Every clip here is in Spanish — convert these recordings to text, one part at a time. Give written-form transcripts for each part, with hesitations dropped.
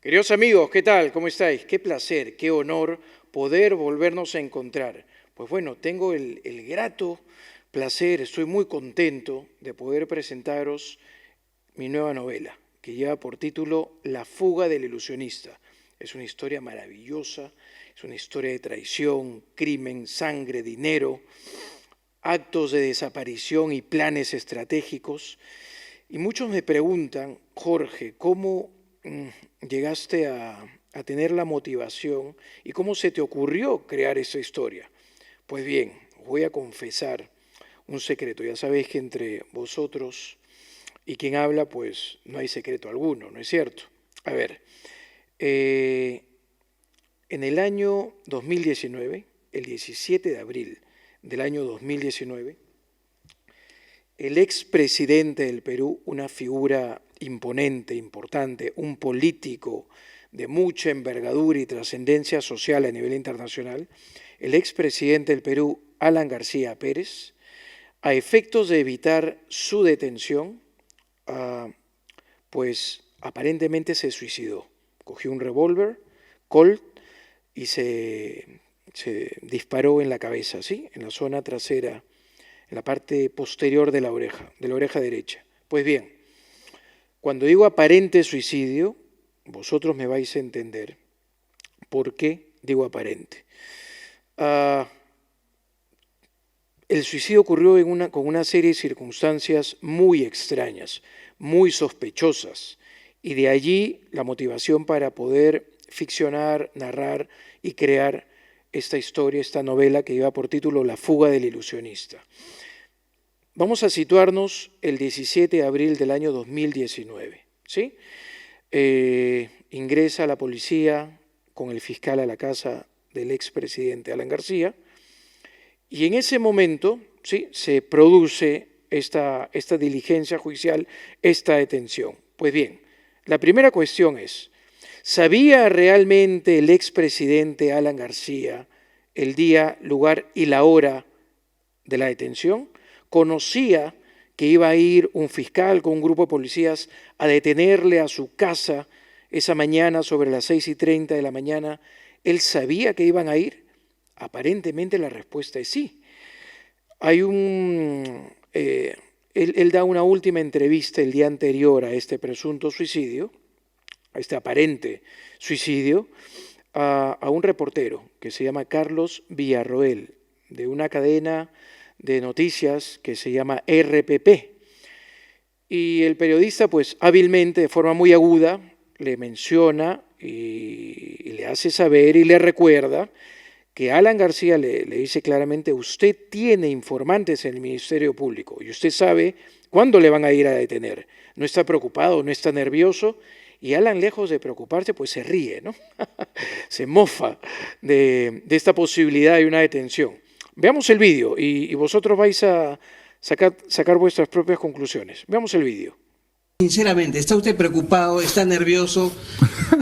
Queridos amigos, ¿qué tal? ¿Cómo estáis? Qué placer, qué honor poder volvernos a encontrar. Pues bueno, tengo el grato placer, estoy muy contento de poder presentaros mi nueva novela, que lleva por título La fuga del ilusionista. Es una historia maravillosa, es una historia de traición, crimen, sangre, dinero, actos de desaparición y planes estratégicos. Y muchos me preguntan, Jorge, ¿cómo llegaste a tener la motivación y cómo se te ocurrió crear esta historia? Pues bien, voy a confesar un secreto. Ya sabéis que entre vosotros y quien habla, pues no hay secreto alguno, ¿no es cierto? A ver, en el año 2019, el 17 de abril del año 2019, el expresidente del Perú, una figura imponente, importante, un político de mucha envergadura y trascendencia social a nivel internacional, el expresidente del Perú, Alan García Pérez, a efectos de evitar su detención, pues aparentemente se suicidó. Cogió un revólver, Colt, y se disparó en la cabeza, ¿sí? En la zona trasera, en la parte posterior de la oreja derecha. Pues bien, cuando digo aparente suicidio, vosotros me vais a entender por qué digo aparente. El suicidio ocurrió con una serie de circunstancias muy extrañas, muy sospechosas, y de allí la motivación para poder ficcionar, narrar y crear esta historia, esta novela que lleva por título La fuga del ilusionista. Vamos a situarnos el 17 de abril del año 2019, ¿sí? Ingresa la policía con el fiscal a la casa del expresidente Alan García y en ese momento, ¿sí?, se produce esta diligencia judicial, esta detención. Pues bien, la primera cuestión es, ¿sabía realmente el expresidente Alan García el día, lugar y la hora de la detención? ¿Conocía que iba a ir un fiscal con un grupo de policías a detenerle a su casa esa mañana sobre las 6:30 de la mañana? ¿Él sabía que iban a ir? Aparentemente la respuesta es sí. Él da una última entrevista el día anterior a este presunto suicidio, a este aparente suicidio, a un reportero que se llama Carlos Villarroel, de una cadena de noticias que se llama RPP. Y el periodista, pues hábilmente, de forma muy aguda, le menciona y le hace saber y le recuerda que Alan García le dice claramente, usted tiene informantes en el Ministerio Público y usted sabe cuándo le van a ir a detener. No está preocupado, no está nervioso. Y Alan, lejos de preocuparse, pues se ríe, ¿no? Se mofa de esta posibilidad de una detención. Veamos el vídeo y vosotros vais a sacar vuestras propias conclusiones. Veamos el vídeo. Sinceramente, ¿está usted preocupado, está nervioso,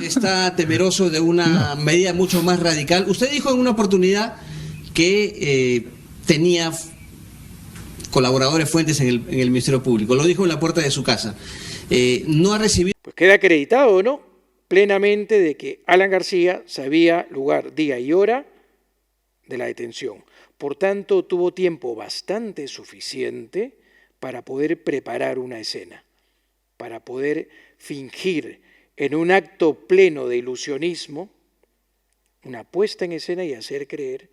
está temeroso de una medida mucho más radical? Usted dijo en una oportunidad que tenía colaboradores, fuentes en el Ministerio Público. Lo dijo en la puerta de su casa. No ha recibido... Pues queda acreditado, ¿no?, plenamente de que Alan García sabía lugar, día y hora de la detención. Por tanto, tuvo tiempo bastante suficiente para poder preparar una escena, para poder fingir en un acto pleno de ilusionismo una puesta en escena y hacer creer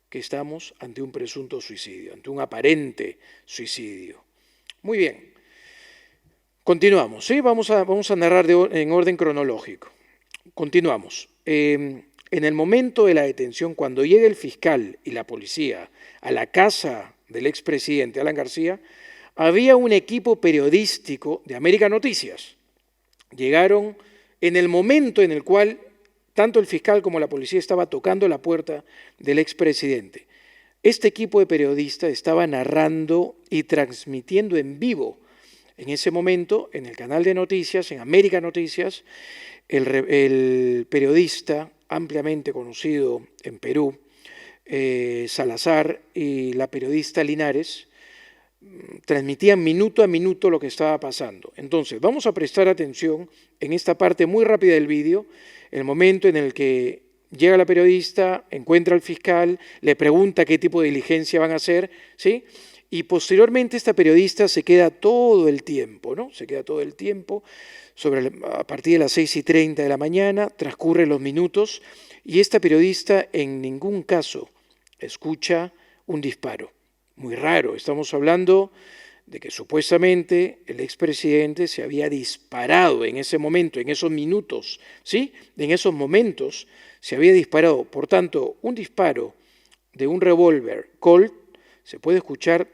que estamos ante un presunto suicidio, ante un aparente suicidio. Muy bien, continuamos, ¿sí? Vamos a narrar en orden cronológico. Continuamos. En el momento de la detención, cuando llega el fiscal y la policía a la casa del expresidente Alan García, había un equipo periodístico de América Noticias. Llegaron en el momento en el cual tanto el fiscal como la policía estaba tocando la puerta del expresidente. Este equipo de periodistas estaba narrando y transmitiendo en vivo en ese momento en el canal de noticias, en América Noticias, el periodista ampliamente conocido en Perú, Salazar, y la periodista Linares, transmitían minuto a minuto lo que estaba pasando. Entonces, vamos a prestar atención en esta parte muy rápida del vídeo, el momento en el que llega la periodista, encuentra al fiscal, le pregunta qué tipo de diligencia van a hacer, ¿sí? Y posteriormente esta periodista se queda todo el tiempo, ¿no? Se queda todo el tiempo, a partir de las 6:30 de la mañana, transcurren los minutos, y esta periodista en ningún caso escucha un disparo. Muy raro, estamos hablando de que supuestamente el expresidente se había disparado en ese momento, en esos minutos, ¿sí? En esos momentos se había disparado. Por tanto, un disparo de un revólver Colt se puede escuchar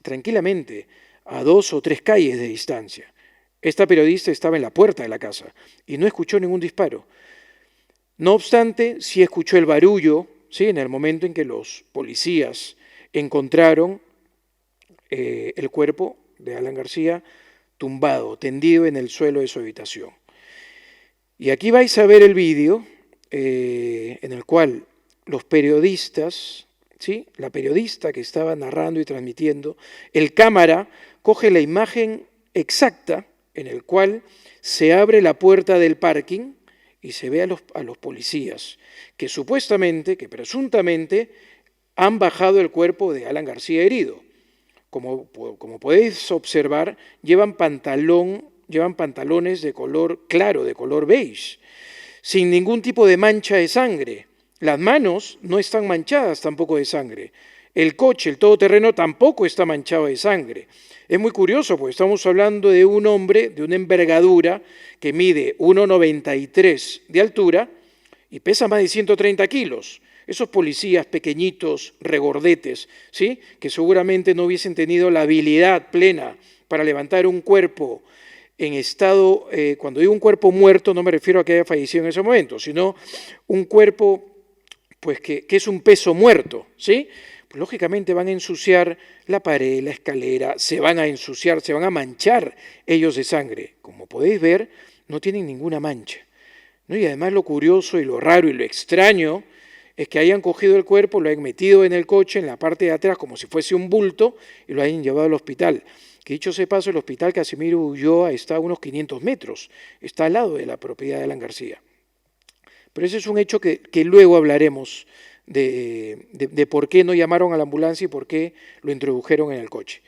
tranquilamente a 2 o 3 calles de distancia. Esta periodista estaba en la puerta de la casa y no escuchó ningún disparo. No obstante, sí escuchó el barullo, ¿sí? En el momento en que los policías encontraron el cuerpo de Alan García tumbado, tendido en el suelo de su habitación. Y aquí vais a ver el vídeo en el cual los periodistas, ¿sí? La periodista que estaba narrando y transmitiendo, el cámara coge la imagen exacta en el cual se abre la puerta del parking y se ve a los policías que supuestamente, que presuntamente han bajado el cuerpo de Alan García herido. Como podéis observar, llevan pantalones de color claro, de color beige, sin ningún tipo de mancha de sangre. Las manos no están manchadas tampoco de sangre. El coche, el todoterreno, tampoco está manchado de sangre. Es muy curioso, porque estamos hablando de un hombre de una envergadura que mide 1,93 de altura y pesa más de 130 kilos. Esos policías pequeñitos, regordetes, ¿sí? Que seguramente no hubiesen tenido la habilidad plena para levantar un cuerpo en estado, cuando digo un cuerpo muerto, no me refiero a que haya fallecido en ese momento, sino un cuerpo pues que es un peso muerto, ¿sí? Pues lógicamente van a ensuciar la pared, la escalera, se van a ensuciar, se van a manchar ellos de sangre. Como podéis ver, no tienen ninguna mancha, ¿no? Y además lo curioso y lo raro y lo extraño es que hayan cogido el cuerpo, lo hayan metido en el coche, en la parte de atrás, como si fuese un bulto, y lo hayan llevado al hospital. Que dicho sea de paso, el hospital Casimiro Ulloa está a unos 500 metros, está al lado de la propiedad de Alan García. Pero ese es un hecho que luego hablaremos de por qué no llamaron a la ambulancia y por qué lo introdujeron en el coche.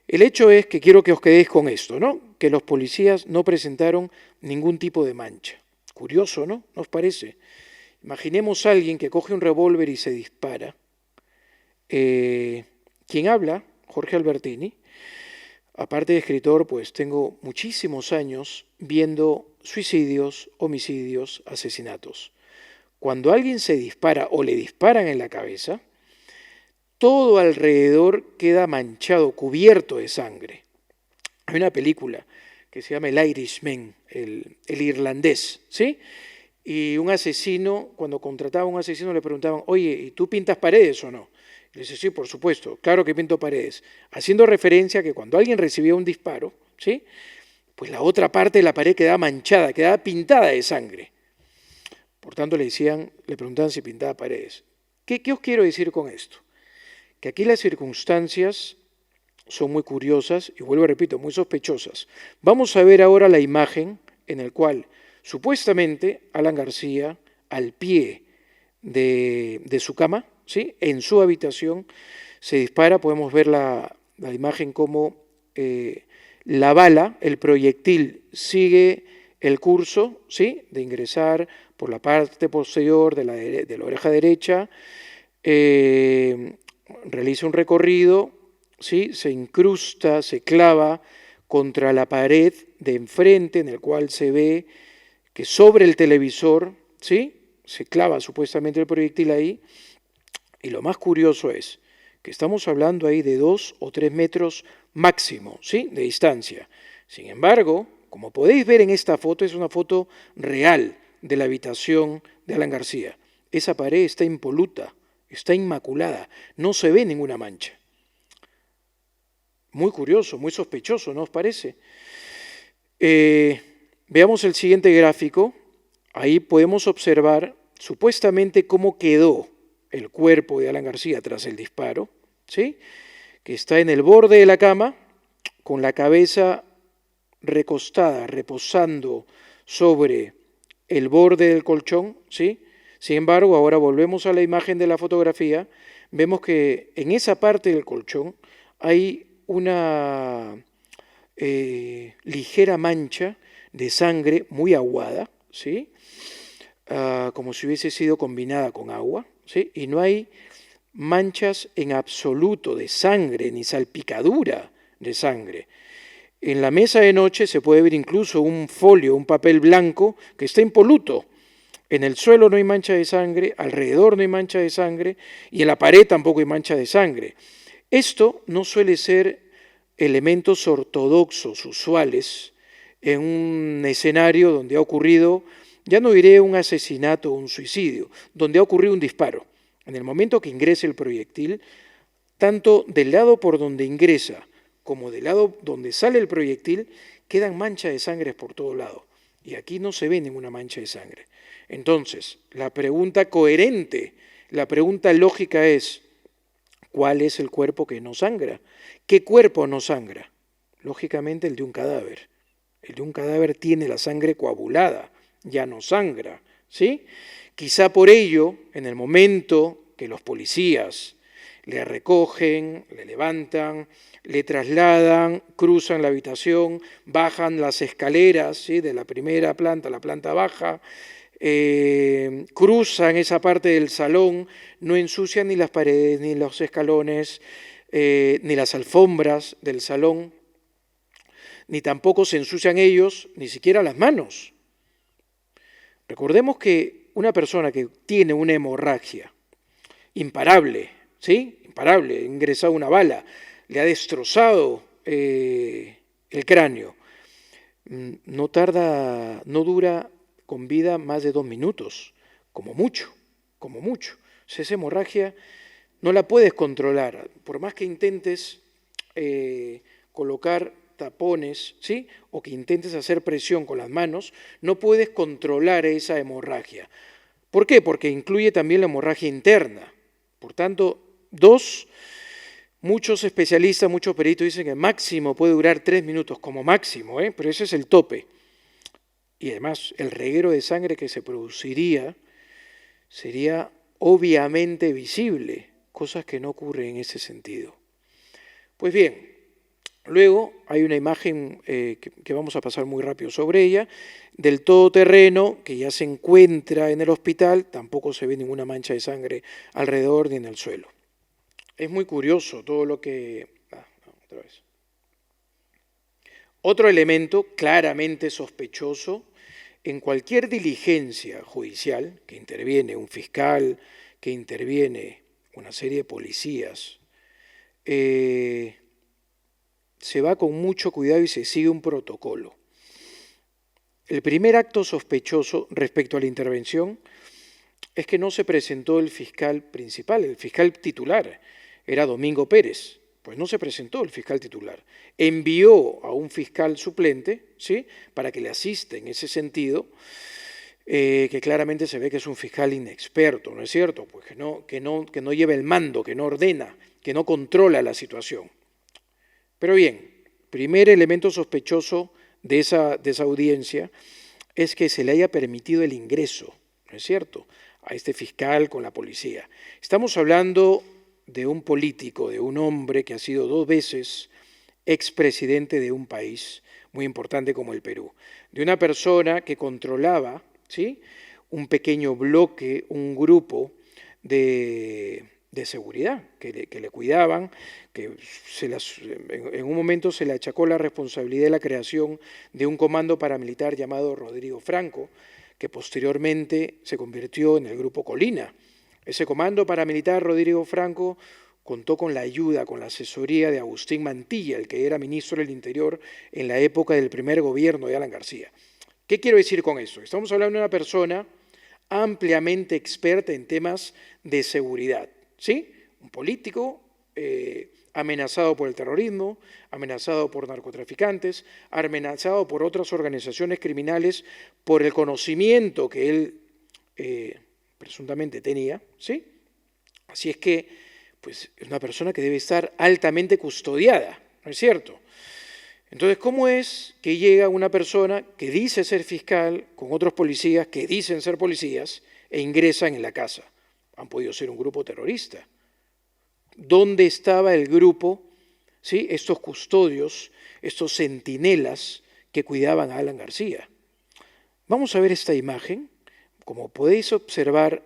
El hecho es que quiero que os quedéis con esto, ¿no? Que los policías no presentaron ningún tipo de mancha. Curioso, ¿no? ¿No os parece? Imaginemos a alguien que coge un revólver y se dispara. ¿Quién habla? Jorge Albertini. Aparte de escritor, pues tengo muchísimos años viendo suicidios, homicidios, asesinatos. Cuando alguien se dispara o le disparan en la cabeza, todo alrededor queda manchado, cubierto de sangre. Hay una película que se llama El Irishman, el irlandés, ¿sí? Y un asesino, cuando contrataba a un asesino le preguntaban, oye, ¿y tú pintas paredes o no? Y le dice, sí, por supuesto, claro que pinto paredes. Haciendo referencia a que cuando alguien recibía un disparo, ¿sí? Pues la otra parte de la pared quedaba manchada, quedaba pintada de sangre. Por tanto le preguntaban si pintaba paredes. ¿Qué os quiero decir con esto? Que aquí las circunstancias son muy curiosas y vuelvo a repito, muy sospechosas. Vamos a ver ahora la imagen en la cual supuestamente Alan García, al pie de su cama, ¿sí? En su habitación, se dispara. Podemos ver la imagen como la bala, el proyectil, sigue el curso, ¿sí? De ingresar por la parte posterior de la oreja derecha, realiza un recorrido, ¿sí? Se incrusta, se clava contra la pared de enfrente, en el cual se ve que sobre el televisor, ¿sí? Se clava supuestamente el proyectil ahí, y lo más curioso es que estamos hablando ahí de 2 o 3 metros máximo, ¿sí? De distancia. Sin embargo, como podéis ver en esta foto, es una foto real de la habitación de Alan García. Esa pared está impoluta, está inmaculada, no se ve ninguna mancha. Muy curioso, muy sospechoso, ¿no os parece? Veamos el siguiente gráfico. Ahí podemos observar supuestamente cómo quedó el cuerpo de Alan García tras el disparo, ¿sí? que está en el borde de la cama, con la cabeza recostada, reposando sobre el borde del colchón, ¿sí? Sin embargo, ahora volvemos a la imagen de la fotografía, vemos que en esa parte del colchón hay una ligera mancha de sangre muy aguada, ¿sí? Como si hubiese sido combinada con agua, ¿sí? Y no hay manchas en absoluto de sangre, ni salpicadura de sangre. En la mesa de noche se puede ver incluso un folio, un papel blanco que está impoluto. En el suelo no hay mancha de sangre, alrededor no hay mancha de sangre y en la pared tampoco hay mancha de sangre. Esto no suele ser elementos ortodoxos, usuales, en un escenario donde ha ocurrido, ya no diré un asesinato o un suicidio, donde ha ocurrido un disparo. En el momento que ingresa el proyectil, tanto del lado por donde ingresa como del lado donde sale el proyectil, quedan manchas de sangre por todo lado. Y aquí no se ve ninguna mancha de sangre. Entonces, la pregunta coherente, la pregunta lógica es, ¿cuál es el cuerpo que no sangra? ¿Qué cuerpo no sangra? Lógicamente el de un cadáver. El de un cadáver tiene la sangre coagulada, ya no sangra, ¿sí? Quizá por ello, en el momento que los policías le recogen, le levantan, le trasladan, cruzan la habitación, bajan las escaleras, ¿sí?, de la primera planta a la planta baja, cruzan esa parte del salón, no ensucian ni las paredes, ni los escalones, ni las alfombras del salón, ni tampoco se ensucian ellos, ni siquiera las manos. Recordemos que una persona que tiene una hemorragia imparable, ¿sí?, imparable, ha ingresado una bala, le ha destrozado el cráneo, no dura con vida más de 2 minutos, como mucho, como mucho. O sea, esa hemorragia no la puedes controlar, por más que intentes colocar tapones, ¿sí?, o que intentes hacer presión con las manos, no puedes controlar esa hemorragia. ¿Por qué? Porque incluye también la hemorragia interna. Por tanto, muchos especialistas, muchos peritos dicen que máximo puede durar 3 minutos, como máximo, pero ese es el tope. Y además, el reguero de sangre que se produciría sería obviamente visible, cosas que no ocurren en ese sentido. Pues bien, luego hay una imagen que vamos a pasar muy rápido sobre ella, del todoterreno que ya se encuentra en el hospital, tampoco se ve ninguna mancha de sangre alrededor ni en el suelo. Es muy curioso todo lo que... otra vez. Otro elemento claramente sospechoso en cualquier diligencia judicial que interviene un fiscal, que interviene una serie de policías, se va con mucho cuidado y se sigue un protocolo. El primer acto sospechoso respecto a la intervención es que no se presentó el fiscal principal, el fiscal titular, era Domingo Pérez. Pues no se presentó el fiscal titular. Envió a un fiscal suplente, ¿sí?, para que le asista en ese sentido, que claramente se ve que es un fiscal inexperto, ¿no es cierto? Pues que no lleva el mando, que no ordena, que no controla la situación. Pero bien, primer elemento sospechoso de esa audiencia es que se le haya permitido el ingreso, ¿no es cierto?, a este fiscal con la policía. Estamos hablando de un político, de un hombre que ha sido 2 veces expresidente de un país muy importante como el Perú, de una persona que controlaba, ¿sí?, un pequeño bloque, un grupo de seguridad que le cuidaban, que en un momento se le achacó la responsabilidad de la creación de un comando paramilitar llamado Rodrigo Franco, que posteriormente se convirtió en el Grupo Colina. Ese comando paramilitar, Rodrigo Franco, contó con la ayuda, con la asesoría de Agustín Mantilla, el que era ministro del Interior en la época del primer gobierno de Alan García. ¿Qué quiero decir con esto? Estamos hablando de una persona ampliamente experta en temas de seguridad, ¿sí? Un político amenazado por el terrorismo, amenazado por narcotraficantes, amenazado por otras organizaciones criminales, por el conocimiento que él presuntamente tenía, ¿sí? Así es que, pues es una persona que debe estar altamente custodiada, ¿no es cierto? Entonces, ¿cómo es que llega una persona que dice ser fiscal con otros policías que dicen ser policías e ingresan en la casa? Han podido ser un grupo terrorista. ¿Dónde estaba el grupo, ¿sí? Estos custodios, estos centinelas que cuidaban a Alan García? Vamos a ver esta imagen. Como podéis observar,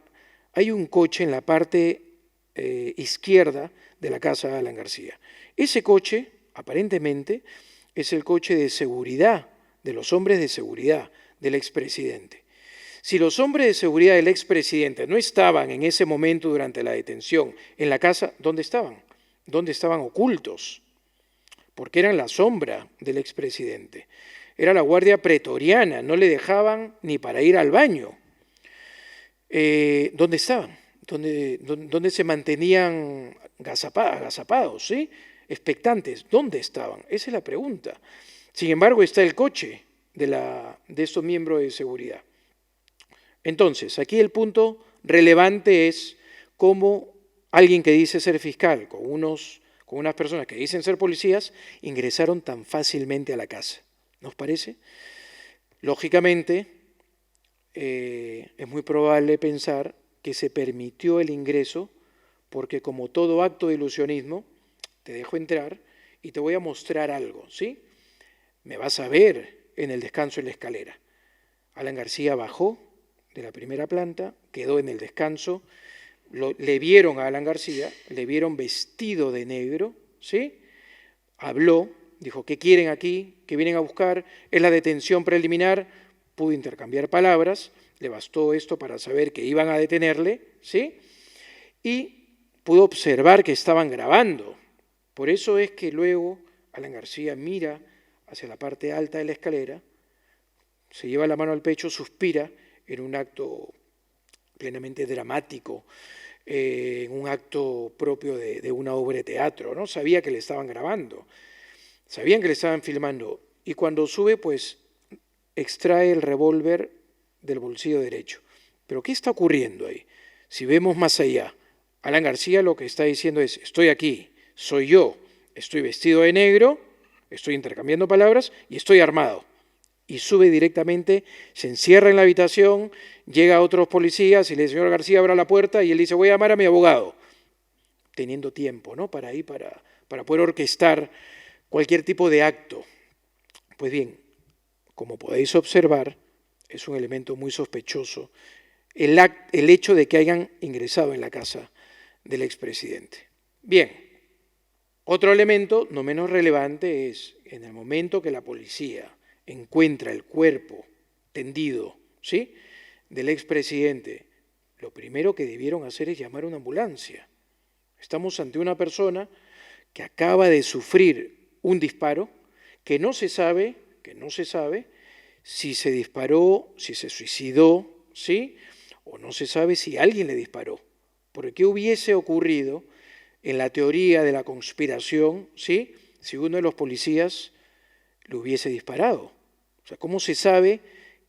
hay un coche en la parte izquierda de la casa de Alan García. Ese coche, aparentemente, es el coche de seguridad, de los hombres de seguridad del expresidente. Si los hombres de seguridad del expresidente no estaban en ese momento durante la detención en la casa, ¿dónde estaban? ¿Dónde estaban ocultos? Porque eran la sombra del expresidente. Era la guardia pretoriana, no le dejaban ni para ir al baño. ¿Dónde estaban? ¿Dónde se mantenían agazapados, ¿sí? Expectantes? ¿Dónde estaban? Esa es la pregunta. Sin embargo, está el coche de estos miembros de seguridad. Entonces, aquí el punto relevante es cómo alguien que dice ser fiscal con unas personas que dicen ser policías ingresaron tan fácilmente a la casa. ¿Nos parece? Lógicamente, es muy probable pensar que se permitió el ingreso porque, como todo acto de ilusionismo, te dejo entrar y te voy a mostrar algo, ¿sí? Me vas a ver en el descanso en la escalera. Alan García bajó de la primera planta, quedó en el descanso, le vieron a Alan García, le vieron vestido de negro, ¿sí? Habló, dijo, ¿qué quieren aquí? ¿Qué vienen a buscar? Es la detención preliminar. Pudo intercambiar palabras, le bastó esto para saber que iban a detenerle, ¿sí? Y pudo observar que estaban grabando. Por eso es que luego Alan García mira hacia la parte alta de la escalera, se lleva la mano al pecho, suspira en un acto plenamente dramático, en un acto propio de una obra de teatro, ¿no? Sabía que le estaban grabando, sabían que le estaban filmando, y cuando sube, pues, extrae el revólver del bolsillo derecho. ¿Pero qué está ocurriendo ahí? Si vemos más allá, Alan García lo que está diciendo es, estoy aquí, soy yo, estoy vestido de negro, estoy intercambiando palabras y estoy armado. Y sube directamente, se encierra en la habitación, llega a otros policías y le dice, señor García, abra la puerta, y él dice, voy a llamar a mi abogado, teniendo tiempo, ¿no? Para poder orquestar cualquier tipo de acto. Pues bien, como podéis observar, es un elemento muy sospechoso el hecho de que hayan ingresado en la casa del expresidente. Bien, otro elemento no menos relevante es, en el momento que la policía encuentra el cuerpo tendido, ¿sí?, del expresidente, lo primero que debieron hacer es llamar a una ambulancia. Estamos ante una persona que acaba de sufrir un disparo, que no se sabe si se disparó, si se suicidó, ¿sí?, o no se sabe si alguien le disparó. Porque ¿qué hubiese ocurrido en la teoría de la conspiración, ¿sí?, si uno de los policías le hubiese disparado? O sea, ¿cómo se sabe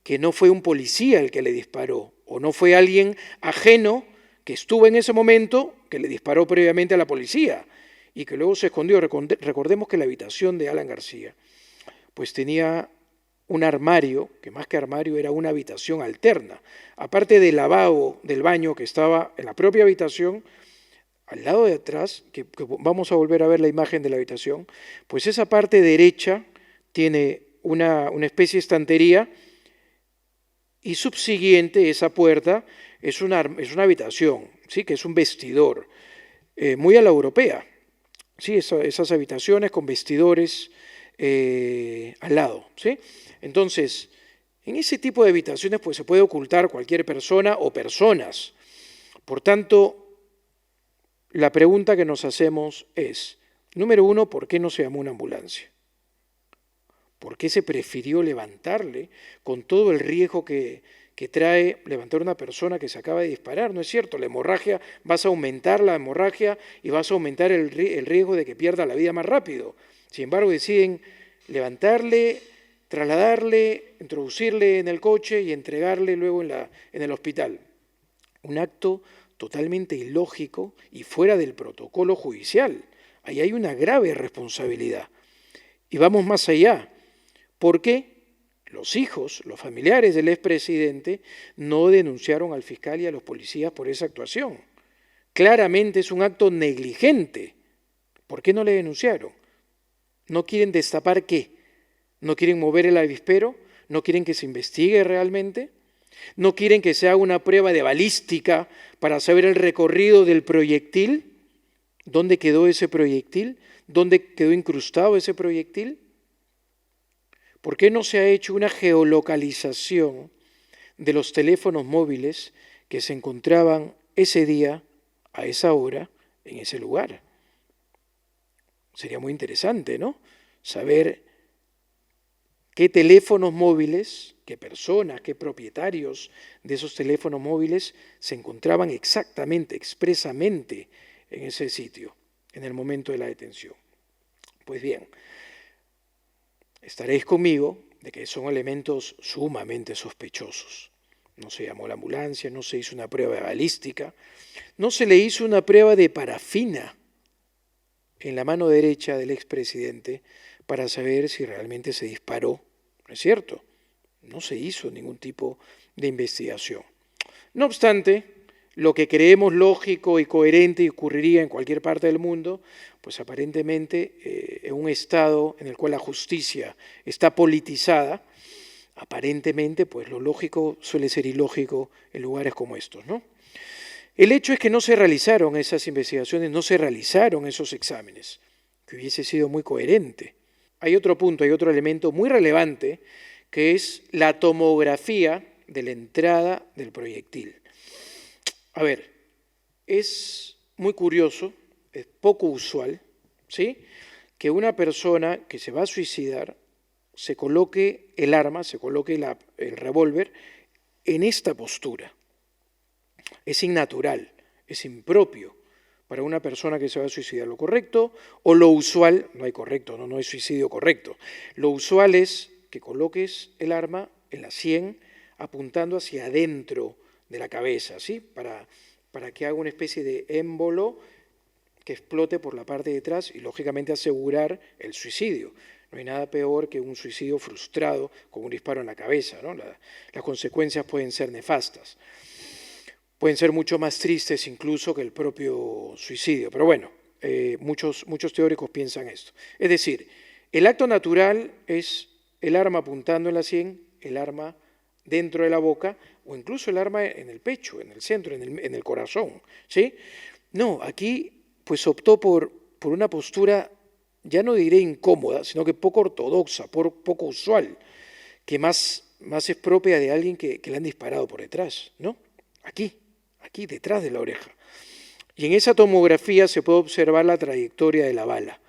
que no fue un policía el que le disparó? ¿O no fue alguien ajeno que estuvo en ese momento que le disparó previamente a la policía y que luego se escondió? Recordemos que la habitación de Alan García pues tenía un armario, que más que armario era una habitación alterna. Aparte del lavabo del baño que estaba en la propia habitación, al lado de atrás, que vamos a volver a ver la imagen de la habitación, pues esa parte derecha tiene una especie de estantería y subsiguiente esa puerta es una habitación, ¿sí?, que es un vestidor, muy a la europea, ¿sí?, esas habitaciones con vestidores al lado, ¿sí? Entonces, en ese tipo de habitaciones pues se puede ocultar cualquier persona o personas. Por tanto, la pregunta que nos hacemos es, número uno, ¿por qué no se llamó una ambulancia? ¿Por qué se prefirió levantarle con todo el riesgo que trae levantar a una persona que se acaba de disparar? ¿No es cierto? La hemorragia, vas a aumentar la hemorragia y vas a aumentar el riesgo de que pierda la vida más rápido. Sin embargo, deciden levantarle, trasladarle, introducirle en el coche y entregarle luego en el hospital. Un acto totalmente ilógico y fuera del protocolo judicial. Ahí hay una grave responsabilidad. Y vamos más allá. ¿Por qué los hijos, los familiares del expresidente no denunciaron al fiscal y a los policías por esa actuación? Claramente es un acto negligente. ¿Por qué no le denunciaron? ¿No quieren destapar qué? ¿No quieren mover el avispero? ¿No quieren que se investigue realmente? ¿No quieren que se haga una prueba de balística para saber el recorrido del proyectil? ¿Dónde quedó ese proyectil? ¿Dónde quedó incrustado ese proyectil? ¿Por qué no se ha hecho una geolocalización de los teléfonos móviles que se encontraban ese día, a esa hora, en ese lugar? Sería muy interesante, ¿no? Saber qué teléfonos móviles, qué personas, qué propietarios de esos teléfonos móviles se encontraban exactamente, expresamente en ese sitio, en el momento de la detención. Pues bien, estaréis conmigo de que son elementos sumamente sospechosos. No se llamó la ambulancia, no se hizo una prueba balística, no se le hizo una prueba de parafina en la mano derecha del expresidente para saber si realmente se disparó, ¿no es cierto? No se hizo ningún tipo de investigación. No obstante, lo que creemos lógico y coherente y ocurriría en cualquier parte del mundo, pues aparentemente en un estado en el cual la justicia está politizada, aparentemente pues lo lógico suele ser ilógico en lugares como estos, ¿no? El hecho es que no se realizaron esas investigaciones, no se realizaron esos exámenes, que hubiese sido muy coherente. Hay otro punto, hay otro elemento muy relevante, que es la tomografía de la entrada del proyectil. A ver, es muy curioso, es poco usual, ¿sí?, que una persona que se va a suicidar se coloque el arma, se coloque el revólver en esta postura. Es innatural, es impropio para una persona que se va a suicidar. Lo correcto o lo usual, no hay correcto, no hay suicidio correcto. Lo usual es que coloques el arma en la sien apuntando hacia adentro de la cabeza, ¿sí? Para que haga una especie de émbolo que explote por la parte de atrás y lógicamente asegurar el suicidio. No hay nada peor que un suicidio frustrado con un disparo en la cabeza, ¿no? Las consecuencias pueden ser nefastas. Pueden ser mucho más tristes incluso que el propio suicidio. Pero bueno, muchos teóricos piensan esto. Es decir, el acto natural es el arma apuntando en la sien, el arma dentro de la boca o incluso el arma en el pecho, en el centro, en el corazón, ¿sí? No, aquí pues optó por una postura, ya no diré incómoda, sino que poco ortodoxa, poco usual, que más es propia de alguien que le han disparado por detrás, ¿no? Aquí detrás de la oreja. Y en esa tomografía se puede observar la trayectoria de la bala.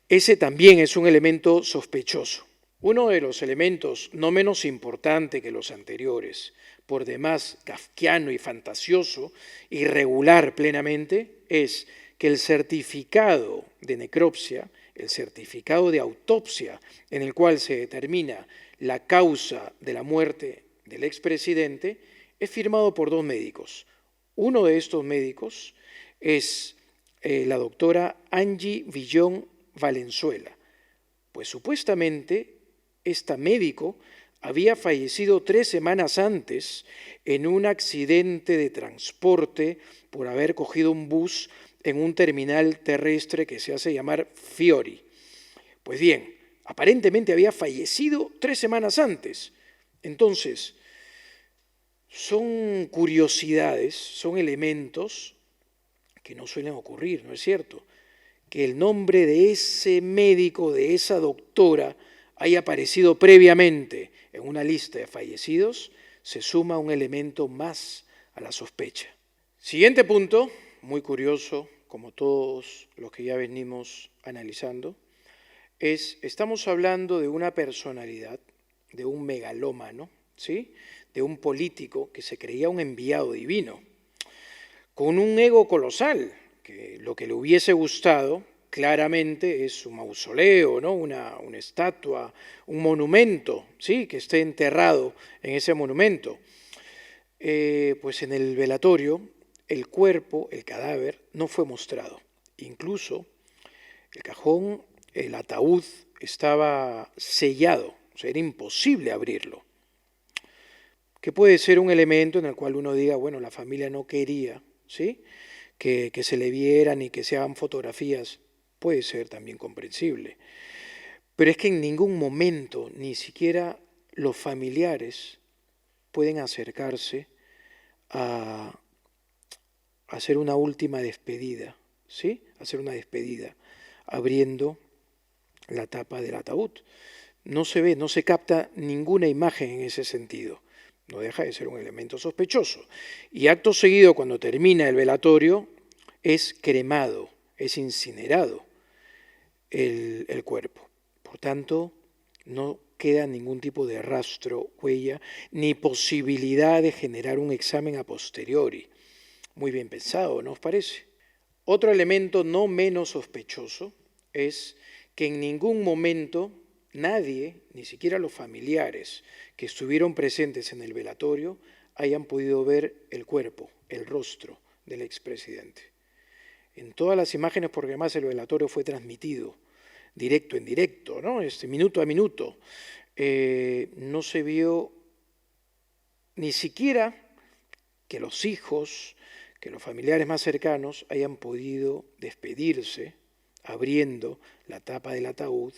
Ese también es un elemento sospechoso. Uno de los elementos no menos importante que los anteriores, por demás kafkiano y fantasioso, irregular plenamente, es que el certificado de necropsia, el certificado de autopsia en el cual se determina la causa de la muerte del expresidente, es firmado por dos médicos. Uno de estos médicos es la doctora Angie Villón Valenzuela. Pues supuestamente esta médico había fallecido 3 semanas antes en un accidente de transporte por haber cogido un bus en un terminal terrestre que se hace llamar Fiori. Pues bien, aparentemente había fallecido 3 semanas antes. Entonces, son curiosidades, son elementos que no suelen ocurrir, ¿no es cierto? Que el nombre de ese médico, de esa doctora, haya aparecido previamente en una lista de fallecidos, se suma un elemento más a la sospecha. Siguiente punto, muy curioso, como todos los que ya venimos analizando, estamos hablando de una personalidad, de un megalómano, ¿sí?, de un político que se creía un enviado divino, con un ego colosal, que lo que le hubiese gustado claramente es un mausoleo, ¿no?, una estatua, un monumento, ¿sí?, que esté enterrado en ese monumento. Pues en el velatorio el cuerpo, el cadáver, no fue mostrado. Incluso el cajón, el ataúd estaba sellado, o sea, era imposible abrirlo. Que puede ser un elemento en el cual uno diga, bueno, la familia no quería, ¿sí?, que se le vieran y que se hagan fotografías, puede ser también comprensible. Pero es que en ningún momento, ni siquiera los familiares pueden acercarse a hacer una última despedida, ¿sí?, hacer una despedida, abriendo la tapa del ataúd. No se ve, no se capta ninguna imagen en ese sentido. No deja de ser un elemento sospechoso. Y acto seguido, cuando termina el velatorio, es cremado, es incinerado el cuerpo. Por tanto, no queda ningún tipo de rastro, huella, ni posibilidad de generar un examen a posteriori. Muy bien pensado, ¿no os parece? Otro elemento no menos sospechoso es que en ningún momento nadie, ni siquiera los familiares que estuvieron presentes en el velatorio, hayan podido ver el cuerpo, el rostro del expresidente. En todas las imágenes, porque además el velatorio fue transmitido directo en directo, ¿no?, minuto a minuto, no se vio ni siquiera que los hijos, que los familiares más cercanos hayan podido despedirse abriendo la tapa del ataúd,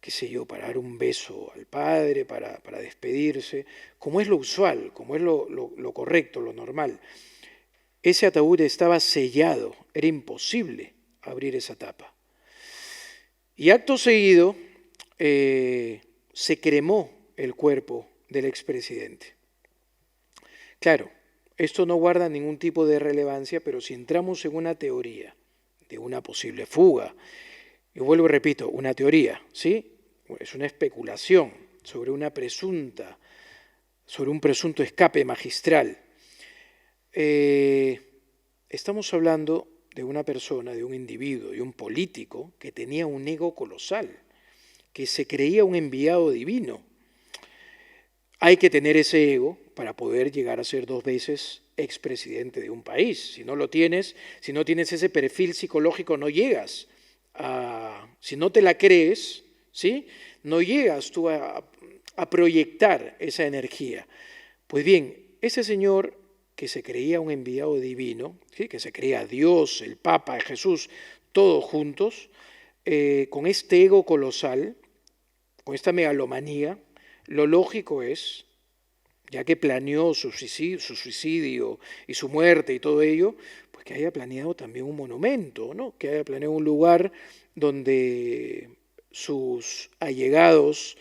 qué sé yo, para dar un beso al padre, para despedirse, como es lo usual, como es lo correcto, lo normal. Ese ataúd estaba sellado, era imposible abrir esa tapa. Y acto seguido se cremó el cuerpo del expresidente. Claro, esto no guarda ningún tipo de relevancia, pero si entramos en una teoría de una posible fuga, y vuelvo y repito, una teoría, ¿sí?, es una especulación sobre un presunto escape magistral. Estamos hablando de una persona, de un individuo, de un político que tenía un ego colosal, que se creía un enviado divino. Hay que tener ese ego para poder llegar a ser 2 veces expresidente de un país. Si no lo tienes, si no tienes ese perfil psicológico, no llegas si no te la crees, ¿sí?, no llegas tú a proyectar esa energía. Pues bien, ese señor que se creía un enviado divino, ¿sí?, que se creía Dios, el Papa, Jesús, todos juntos, con este ego colosal, con esta megalomanía, lo lógico es, ya que planeó su suicidio y su muerte y todo ello, pues que haya planeado también un monumento, ¿no?, que haya planeado un lugar donde sus allegados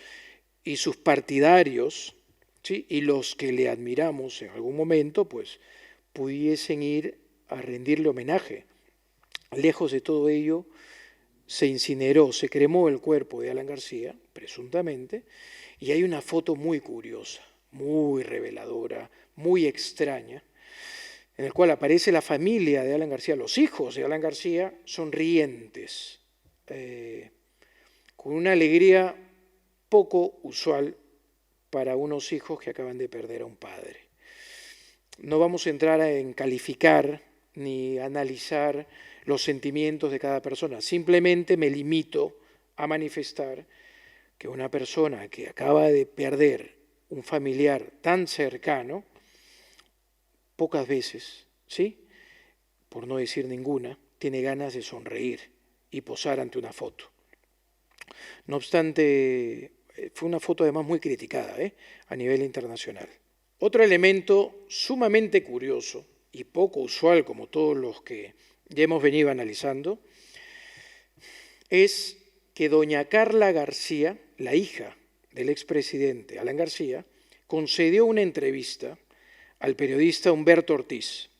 y sus partidarios, ¿sí?, y los que le admiramos en algún momento, pues pudiesen ir a rendirle homenaje. Lejos de todo ello, se incineró, se cremó el cuerpo de Alan García, presuntamente, y hay una foto muy curiosa, muy reveladora, muy extraña, en el cual aparece la familia de Alan García, los hijos de Alan García, sonrientes, con una alegría poco usual para unos hijos que acaban de perder a un padre. No vamos a entrar en calificar ni analizar los sentimientos de cada persona, simplemente me limito a manifestar que una persona que acaba de perder un familiar tan cercano, pocas veces, ¿sí?, por no decir ninguna, tiene ganas de sonreír y posar ante una foto. No obstante, fue una foto además muy criticada a nivel internacional. Otro elemento sumamente curioso y poco usual, como todos los que ya hemos venido analizando, es que doña Carla García, la hija del expresidente Alan García, concedió una entrevista al periodista Humberto Ortiz.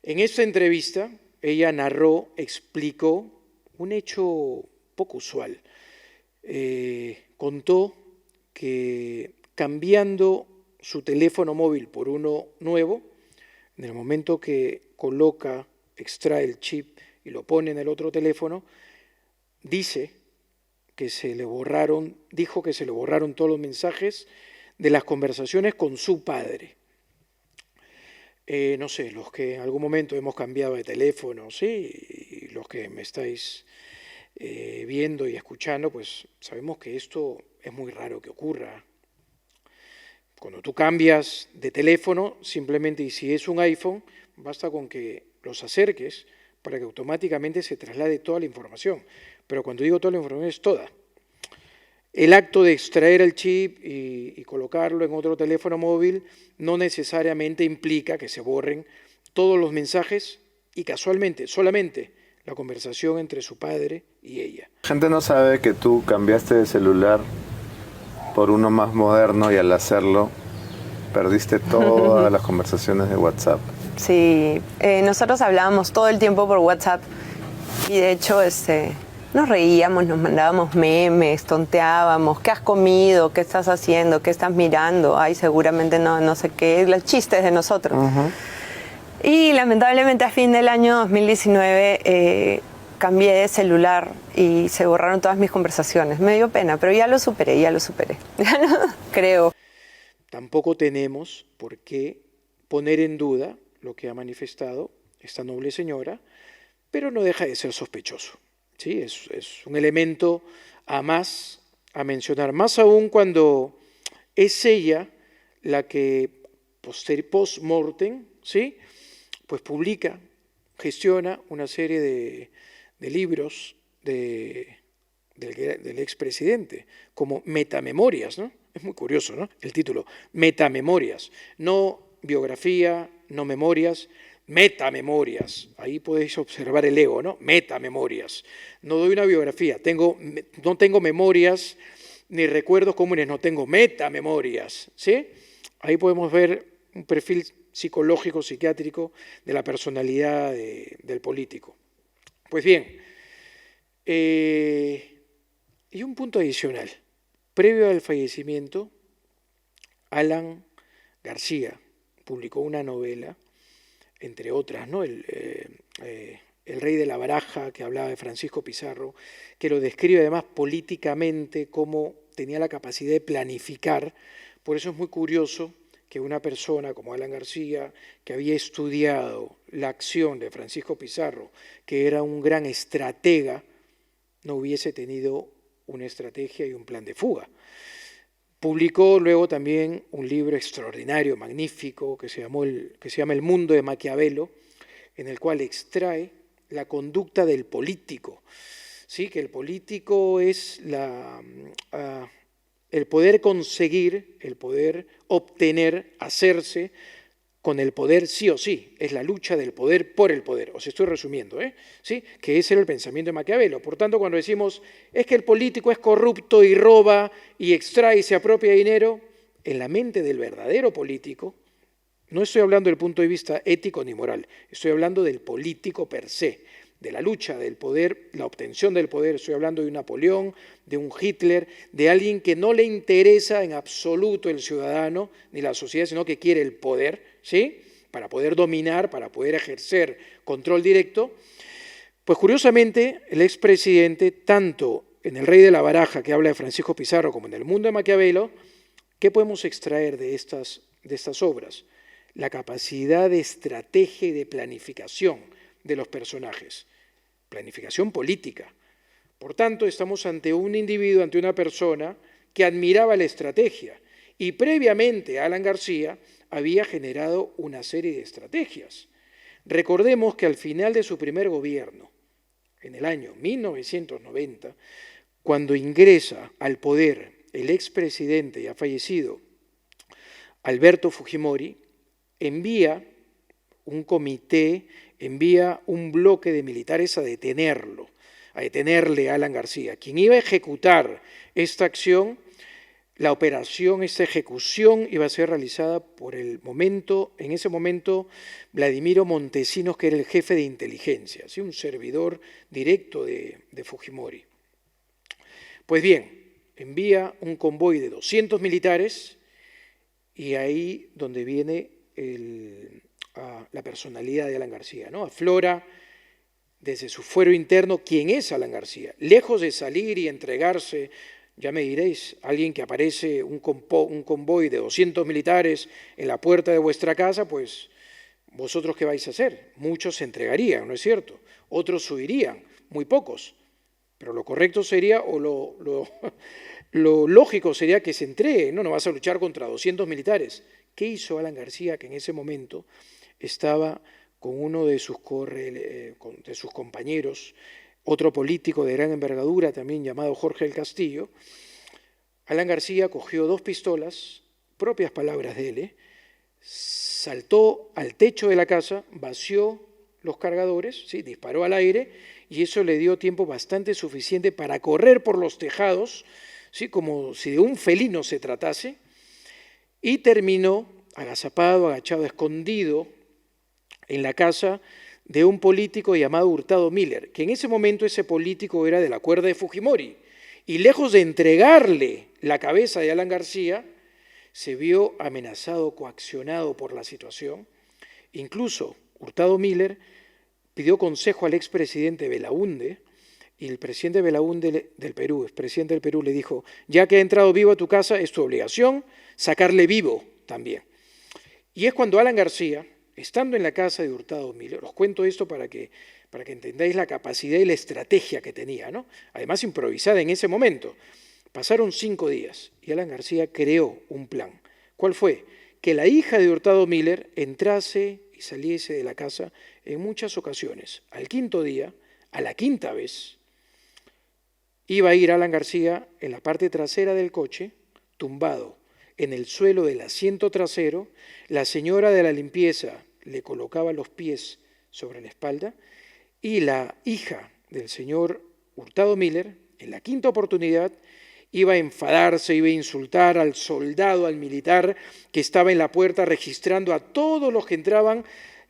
En esta entrevista, ella narró, explicó un hecho poco usual. Contó que cambiando su teléfono móvil por uno nuevo, en el momento que extrae el chip y lo pone en el otro teléfono, dijo que se le borraron todos los mensajes de las conversaciones con su padre. No sé, los que en algún momento hemos cambiado de teléfono, sí, y los que me estáis viendo y escuchando, pues sabemos que esto es muy raro que ocurra. Cuando tú cambias de teléfono, simplemente, y si es un iPhone, basta con que los acerques para que automáticamente se traslade toda la información. Pero cuando digo toda la información es toda. El acto de extraer el chip y colocarlo en otro teléfono móvil no necesariamente implica que se borren todos los mensajes y casualmente, solamente la conversación entre su padre y ella. La gente no sabe que tú cambiaste de celular por uno más moderno y al hacerlo perdiste todas las conversaciones de WhatsApp. Sí, nosotros hablábamos todo el tiempo por WhatsApp y de hecho nos reíamos, nos mandábamos memes, tonteábamos, ¿qué has comido? ¿Qué estás haciendo? ¿Qué estás mirando? Ay, seguramente no sé qué, los chistes de nosotros. Y lamentablemente a fin del año 2019 cambié de celular y se borraron todas mis conversaciones. Me dio pena, pero ya lo superé. Creo. Tampoco tenemos por qué poner en duda lo que ha manifestado esta noble señora, pero no deja de ser sospechoso. ¿Sí? Es un elemento a mencionar, más aún cuando es ella la que post-mortem, ¿sí? Pues publica, gestiona una serie de libros del expresidente, como Metamemorias, ¿no? Es muy curioso, ¿no? El título, Metamemorias, no biografía, no memorias, metamemorias. Ahí podéis observar el ego, ¿no? Metamemorias. No doy una biografía, no tengo memorias ni recuerdos comunes, no tengo metamemorias, ¿sí? Ahí podemos ver un perfil psicológico, psiquiátrico de la personalidad del político. Pues bien, y un punto adicional. Previo al fallecimiento, Alan García publicó una novela, entre otras, ¿no? El Rey de la Baraja, que hablaba de Francisco Pizarro, que lo describe además políticamente como tenía la capacidad de planificar. Por eso es muy curioso que una persona como Alan García, que había estudiado la acción de Francisco Pizarro, que era un gran estratega, no hubiese tenido una estrategia y un plan de fuga. Publicó luego también un libro extraordinario, magnífico, que se llama El mundo de Maquiavelo, en el cual extrae la conducta del político. ¿Sí? Que el político es el poder conseguir, el poder obtener, hacerse con el poder sí o sí. Es la lucha del poder por el poder. Os estoy resumiendo, ¿sí? Que ese era el pensamiento de Maquiavelo. Por tanto, cuando decimos es que el político es corrupto y roba y extrae y se apropia dinero, en la mente del verdadero político, no estoy hablando del punto de vista ético ni moral, estoy hablando del político per se, de la lucha del poder, la obtención del poder. Estoy hablando de un Napoleón, de un Hitler, de alguien que no le interesa en absoluto el ciudadano ni la sociedad, sino que quiere el poder, ¿sí? Para poder dominar, para poder ejercer control directo. Pues curiosamente, el expresidente, tanto en El Rey de la Baraja, que habla de Francisco Pizarro, como en El mundo de Maquiavelo, ¿qué podemos extraer de estas obras? La capacidad de estrategia y de planificación de los personajes, planificación política. Por tanto, estamos ante un individuo, ante una persona que admiraba la estrategia y previamente Alan García había generado una serie de estrategias. Recordemos que al final de su primer gobierno, en el año 1990, cuando ingresa al poder el expresidente ya fallecido Alberto Fujimori, envía un comité, envía un bloque de militares a detenerle a Alan García. Quien iba a ejecutar esta acción, la operación, esta ejecución iba a ser realizada en ese momento, Vladimiro Montesinos, que era el jefe de inteligencia, ¿sí? Un servidor directo de Fujimori. Pues bien, envía un convoy de 200 militares y ahí donde viene la personalidad de Alan García, ¿no? Aflora desde su fuero interno quién es Alan García. Lejos de salir y entregarse, ya me diréis, alguien que aparece, un convoy de 200 militares en la puerta de vuestra casa, pues ¿vosotros qué vais a hacer? Muchos se entregarían, ¿no es cierto? Otros huirían, muy pocos. Pero lo correcto sería, o lo lógico sería que se entreguen, ¿no? No vas a luchar contra 200 militares. ¿Qué hizo Alan García, que en ese momento estaba con uno de sus compañeros, otro político de gran envergadura también llamado Jorge del Castillo? Alan García cogió 2 pistolas, propias palabras de él, saltó al techo de la casa, vació los cargadores, ¿sí? Disparó al aire, y eso le dio tiempo bastante suficiente para correr por los tejados, ¿sí? Como si de un felino se tratase, y terminó agazapado, agachado, escondido en la casa de un político llamado Hurtado Miller, que en ese momento ese político era de la cuerda de Fujimori, y lejos de entregarle la cabeza de Alan García, se vio amenazado, coaccionado por la situación. Incluso Hurtado Miller pidió consejo al expresidente Belaúnde, y el presidente Belaúnde del Perú, expresidente del Perú, le dijo: ya que ha entrado vivo a tu casa, es tu obligación sacarle vivo también. Y es cuando Alan García, estando en la casa de Hurtado Miller, os cuento esto para que entendáis la capacidad y la estrategia que tenía, ¿no? Además improvisada en ese momento. Pasaron 5 días y Alan García creó un plan. ¿Cuál fue? Que la hija de Hurtado Miller entrase y saliese de la casa en muchas ocasiones. Al 5.º día, a la 5ª vez, iba a ir Alan García en la parte trasera del coche, tumbado en el suelo del asiento trasero. La señora de la limpieza le colocaba los pies sobre la espalda, y la hija del señor Hurtado Miller, en la 5ª oportunidad, iba a enfadarse, iba a insultar al soldado, al militar que estaba en la puerta registrando a todos los que entraban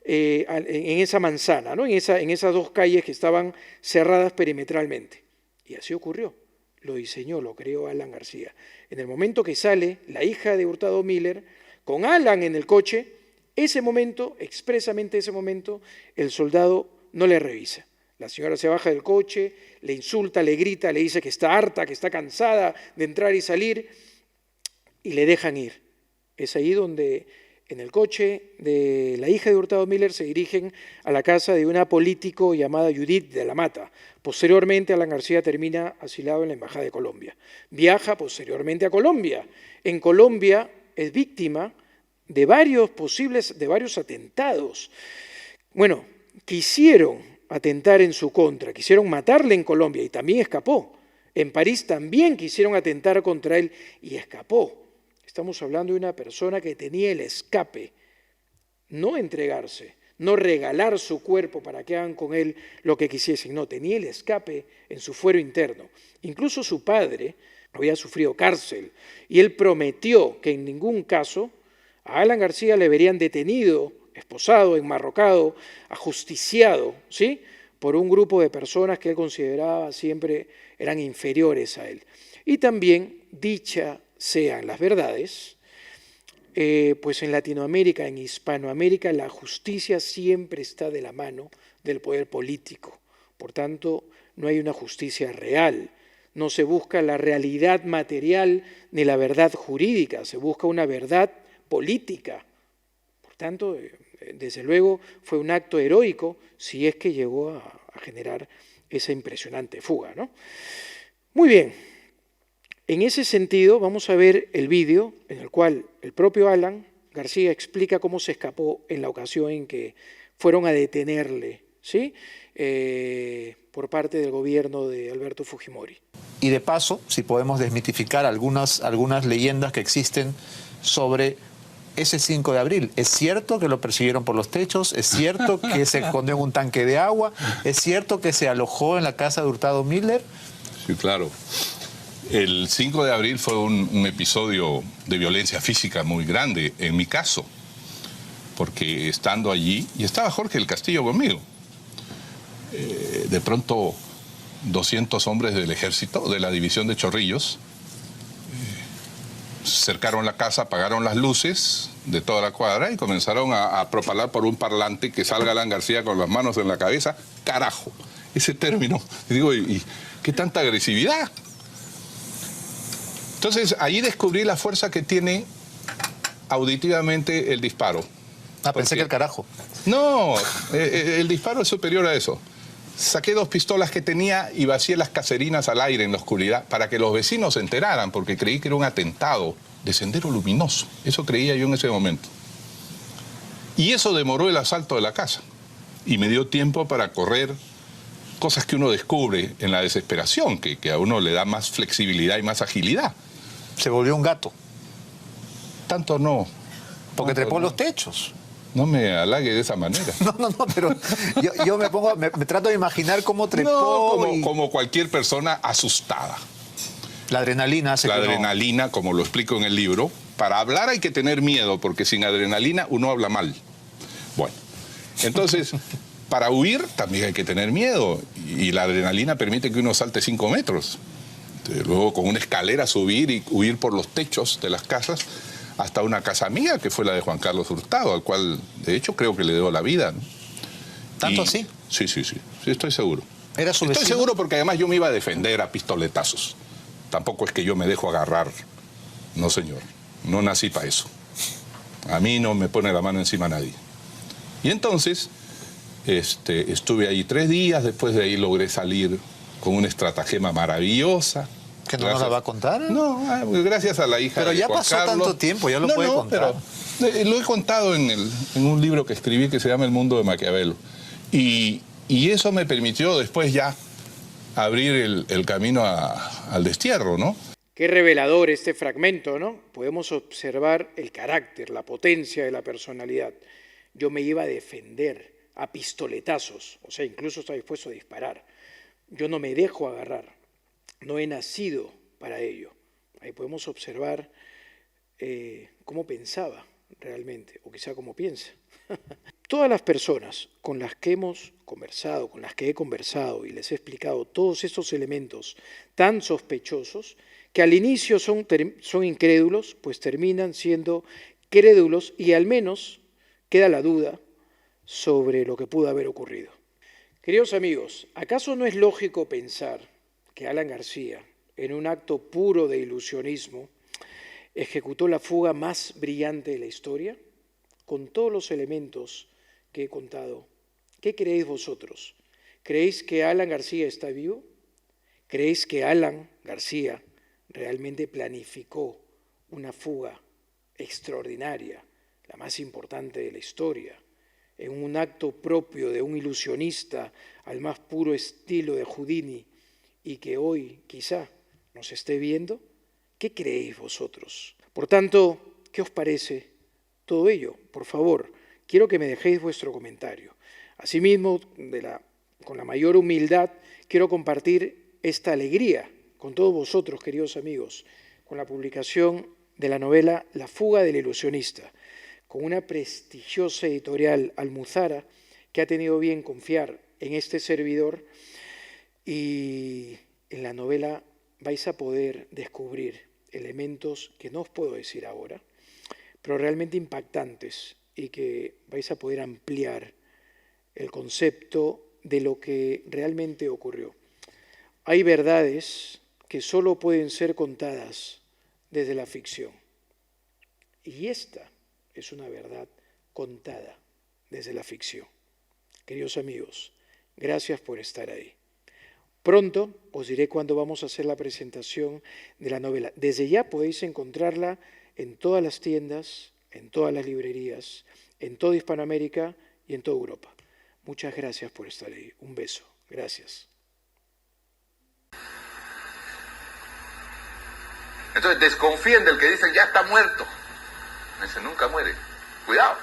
en esa manzana, ¿no? en esas 2 calles que estaban cerradas perimetralmente. Y así ocurrió. Lo diseñó, lo creó Alan García. En el momento que sale la hija de Hurtado Miller con Alan en el coche, ese momento, expresamente ese momento, el soldado no le revisa. La señora se baja del coche, le insulta, le grita, le dice que está harta, que está cansada de entrar y salir, y le dejan ir. Es ahí donde en el coche de la hija de Hurtado Miller se dirigen a la casa de una político llamada Judith de la Mata. Posteriormente, Alan García termina asilado en la Embajada de Colombia. Viaja posteriormente a Colombia. En Colombia es víctima de varios atentados. Bueno, quisieron atentar en su contra, quisieron matarle en Colombia y también escapó. En París también quisieron atentar contra él y escapó. Estamos hablando de una persona que tenía el escape, no entregarse, no regalar su cuerpo para que hagan con él lo que quisiesen, no, tenía el escape en su fuero interno. Incluso su padre había sufrido cárcel y él prometió que en ningún caso a Alan García le verían detenido, esposado, enmarrocado, ajusticiado, ¿sí?, por un grupo de personas que él consideraba siempre eran inferiores a él. Y también, dicha sean las verdades, pues en Latinoamérica, en Hispanoamérica, la justicia siempre está de la mano del poder político. Por tanto, no hay una justicia real. No se busca la realidad material ni la verdad jurídica, se busca una verdad política. Por tanto, desde luego fue un acto heroico si es que llegó a generar esa impresionante fuga, ¿no? Muy bien, en ese sentido vamos a ver el vídeo en el cual el propio Alan García explica cómo se escapó en la ocasión en que fueron a detenerle, ¿sí?, por parte del gobierno de Alberto Fujimori. Y de paso, si podemos desmitificar algunas leyendas que existen sobre ese 5 de abril. ¿Es cierto que lo persiguieron por los techos? ¿Es cierto que se escondió en un tanque de agua? ¿Es cierto que se alojó en la casa de Hurtado Miller? Sí, claro. El 5 de abril fue un episodio de violencia física muy grande, en mi caso, porque estando allí, y estaba Jorge del Castillo conmigo, de pronto 200 hombres del ejército, de la división de Chorrillos, cercaron la casa, apagaron las luces de toda la cuadra y comenzaron a propalar por un parlante que salga Alan García con las manos en la cabeza. Carajo, ese término. Y digo, ¿y qué tanta agresividad? Entonces, allí descubrí la fuerza que tiene auditivamente el disparo. Ah, pensé que el carajo. No, el disparo es superior a eso. Saqué 2 pistolas que tenía y vacié las caserinas al aire en la oscuridad para que los vecinos se enteraran, porque creí que era un atentado de Sendero Luminoso. Eso creía yo en ese momento. Y eso demoró el asalto de la casa. Y me dio tiempo para correr, cosas que uno descubre en la desesperación, que a uno le da más flexibilidad y más agilidad. Se volvió un gato, Tanto no. porque Tanto trepó no. los techos. No me halague de esa manera. No, pero yo me trato de imaginar cómo trepó. No, como cualquier persona asustada. La adrenalina hace La que adrenalina, como lo explico en el libro, para hablar hay que tener miedo, porque sin adrenalina uno habla mal. Bueno, entonces, para huir también hay que tener miedo, y la adrenalina permite que uno salte 5 metros. Luego con una escalera subir y huir por los techos de las casas hasta una casa mía, que fue la de Juan Carlos Hurtado, al cual, de hecho, creo que le debo la vida, ¿no? ¿Tanto así? Sí, estoy seguro. ¿Era su Estoy vecino? seguro porque además yo me iba a defender a pistoletazos. Tampoco es que yo me dejo agarrar. No, señor. No nací para eso. A mí no me pone la mano encima nadie. Y entonces, estuve ahí 3 días. Después de ahí logré salir con una estratagema maravillosa. ¿Que no nos la va a contar? No, gracias a la hija Pero de ya Juan pasó Carlos. tanto tiempo, ya lo puede contar. Pero lo he contado en un libro que escribí que se llama El mundo de Maquiavelo. Y eso me permitió después ya abrir el camino al destierro, ¿no? Qué revelador este fragmento, ¿no? Podemos observar el carácter, la potencia de la personalidad. Yo me iba a defender a pistoletazos, o sea, incluso estaba dispuesto a disparar. Yo no me dejo agarrar, no he nacido para ello. Ahí podemos observar cómo pensaba realmente, o quizá cómo piensa. Todas las personas con las que hemos conversado, con las que he conversado y les he explicado todos estos elementos tan sospechosos, que al inicio son incrédulos, pues terminan siendo crédulos y al menos queda la duda sobre lo que pudo haber ocurrido. Queridos amigos, ¿acaso no es lógico pensar que Alan García, en un acto puro de ilusionismo, ejecutó la fuga más brillante de la historia? Con todos los elementos que he contado, ¿qué creéis vosotros? ¿Creéis que Alan García está vivo? ¿Creéis que Alan García realmente planificó una fuga extraordinaria, la más importante de la historia, en un acto propio de un ilusionista al más puro estilo de Houdini y que hoy quizá nos esté viendo? ¿Qué creéis vosotros? Por tanto, ¿qué os parece todo ello? Por favor, quiero que me dejéis vuestro comentario. Asimismo, con la mayor humildad, quiero compartir esta alegría con todos vosotros, queridos amigos, con la publicación de la novela La fuga del ilusionista, con una prestigiosa editorial Almuzara que ha tenido bien confiar en este servidor, y en la novela vais a poder descubrir elementos que no os puedo decir ahora, pero realmente impactantes, y que vais a poder ampliar el concepto de lo que realmente ocurrió. Hay verdades que solo pueden ser contadas desde la ficción, y esta es una verdad contada desde la ficción. Queridos amigos, gracias por estar ahí. Pronto os diré cuándo vamos a hacer la presentación de la novela. Desde ya podéis encontrarla en todas las tiendas, en todas las librerías, en toda Hispanoamérica y en toda Europa. Muchas gracias por estar ahí. Un beso. Gracias. Entonces desconfíen del que dicen ya está muerto. Ese nunca muere. Cuidado.